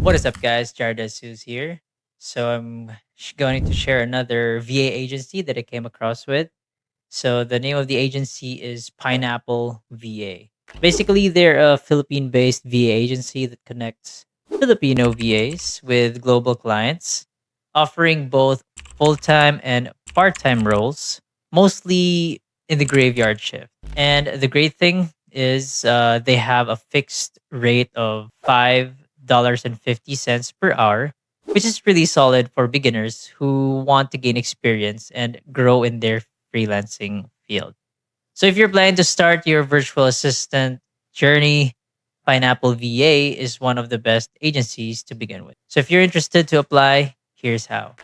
What is up, guys? Jared Jesus here. So I'm going to share another VA agency that I came across with. So the name of the agency is Pineapple VA. Basically, they're a Philippine-based VA agency that connects Filipino VAs with global clients, offering both full-time and part-time roles, mostly in the graveyard shift. And the great thing is they have a fixed rate of $5.50 per hour, which is really solid for beginners who want to gain experience and grow in their freelancing field. So if you're planning to start your virtual assistant journey, Pineapple VA is one of the best agencies to begin with. So if you're interested to apply, here's how.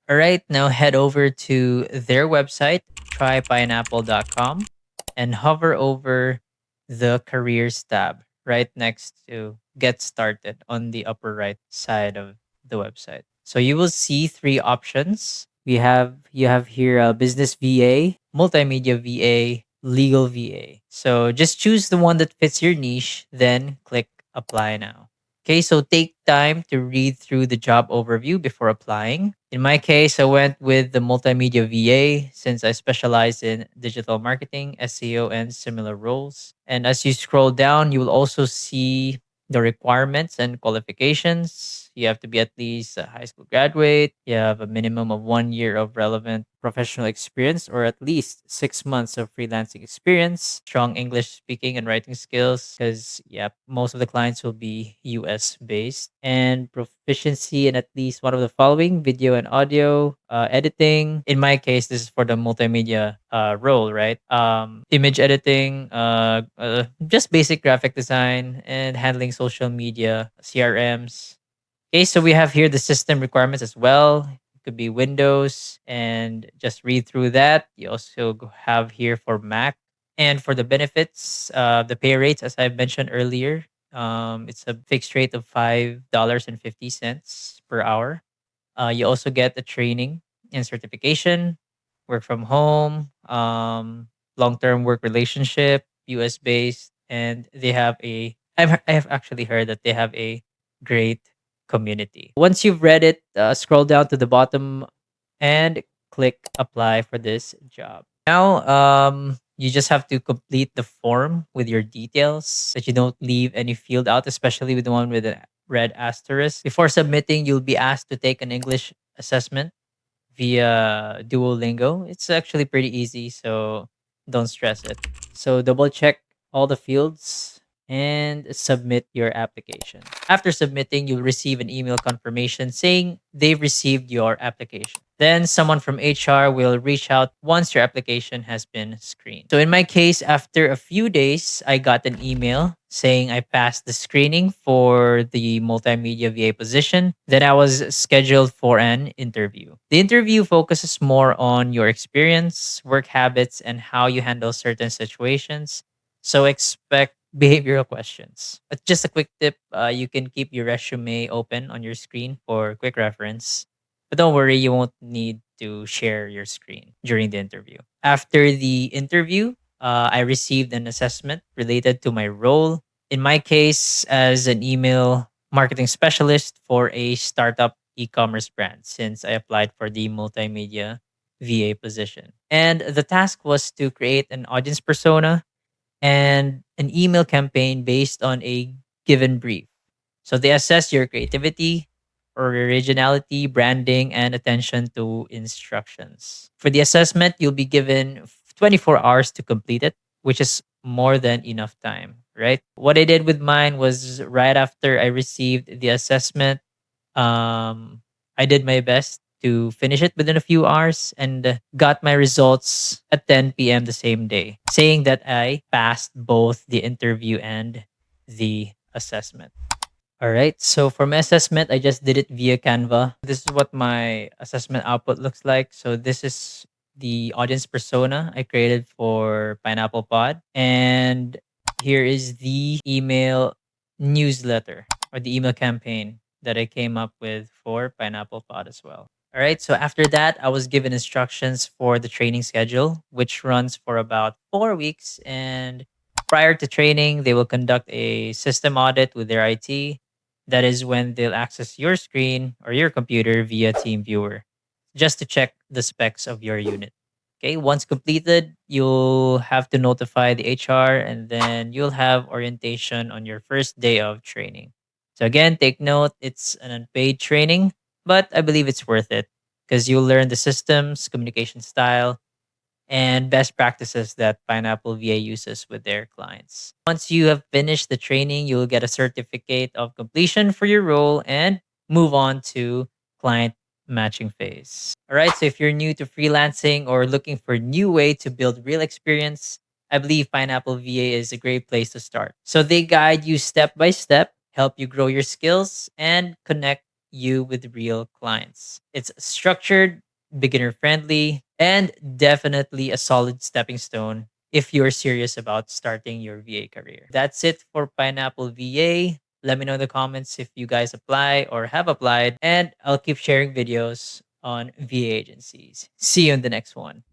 All right, now head over to their website, trypineapple.com, and hover over the careers tab right next to get started on the upper right side of the website. So you will see three options. You have here a business VA, multimedia VA, legal VA. So just choose the one that fits your niche, then click apply now. Okay, so take time to read through the job overview before applying. In my case, I went with the multimedia VA since I specialize in digital marketing, SEO, and similar roles. And as you scroll down, you will also see the requirements and qualifications. You have to be at least a high school graduate. You have a minimum of 1 year of relevant professional experience or at least 6 months of freelancing experience, strong English speaking and writing skills, because, yeah, most of the clients will be US based, and proficiency in at least one of the following: video and audio, editing. In my case, this is for the multimedia role, right? Image editing, just basic graphic design, and handling social media, CRMs. Okay, so we have here the system requirements as well. It could be Windows, and just read through that. You also have here for Mac. And for the benefits, the pay rates, as I mentioned earlier, it's a fixed rate of $5.50 per hour. You also get a training and certification, work from home, long term work relationship, US based, and they have I have actually heard that they have a great community. Once you've read it, scroll down to the bottom and click apply for this job. Now, you just have to complete the form with your details that you don't leave any field out, especially with the one with the red asterisk. Before submitting, you'll be asked to take an English assessment via Duolingo. It's actually pretty easy, so don't stress it. So double check all the fields and submit your application. After submitting, you'll receive an email confirmation saying they've received your application. Then someone from HR will reach out once your application has been screened. So in my case, after a few days, I got an email saying I passed the screening for the multimedia VA position. Then I was scheduled for an interview. The interview focuses more on your experience, work habits, and how you handle certain situations. So expect behavioral questions. Just a quick tip, you can keep your resume open on your screen for quick reference. But don't worry, you won't need to share your screen during the interview. After the interview, I received an assessment related to my role. In my case, as an email marketing specialist for a startup e commerce brand, since I applied for the multimedia VA position. And the task was to create an audience persona and an email campaign based on a given brief. So they assess your creativity or originality, branding, and attention to instructions. For the assessment, you'll be given 24 hours to complete it, which is more than enough time, right? What I did with mine was right after I received the assessment, um, I did my best to finish it within a few hours and got my results at 10 p.m. the same day, saying that I passed both the interview and the assessment. All right. So for my assessment, I just did it via Canva. This is what my assessment output looks like. So this is the audience persona I created for Pineapple Pod. And here is the email newsletter or the email campaign that I came up with for Pineapple Pod as well. All right. So after that, I was given instructions for the training schedule, which runs for about 4 weeks. And prior to training, they will conduct a system audit with their IT. That is when they'll access your screen or your computer via TeamViewer just to check the specs of your unit. Okay, once completed, you'll have to notify the HR and then you'll have orientation on your first day of training. So, again, take note it's an unpaid training, but I believe it's worth it because you'll learn the systems, communication style, and best practices that Pineapple VA uses with their clients. Once you have finished the training, you'll get a certificate of completion for your role and move on to client matching phase. All right, so if you're new to freelancing or looking for a new way to build real experience, I believe Pineapple VA is a great place to start. So they guide you step by step, help you grow your skills, and connect you with real clients. It's structured, beginner friendly, and definitely a solid stepping stone if you're serious about starting your VA career. That's it for Pineapple VA. Let me know in the comments if you guys apply or have applied, and I'll keep sharing videos on VA agencies. See you in the next one.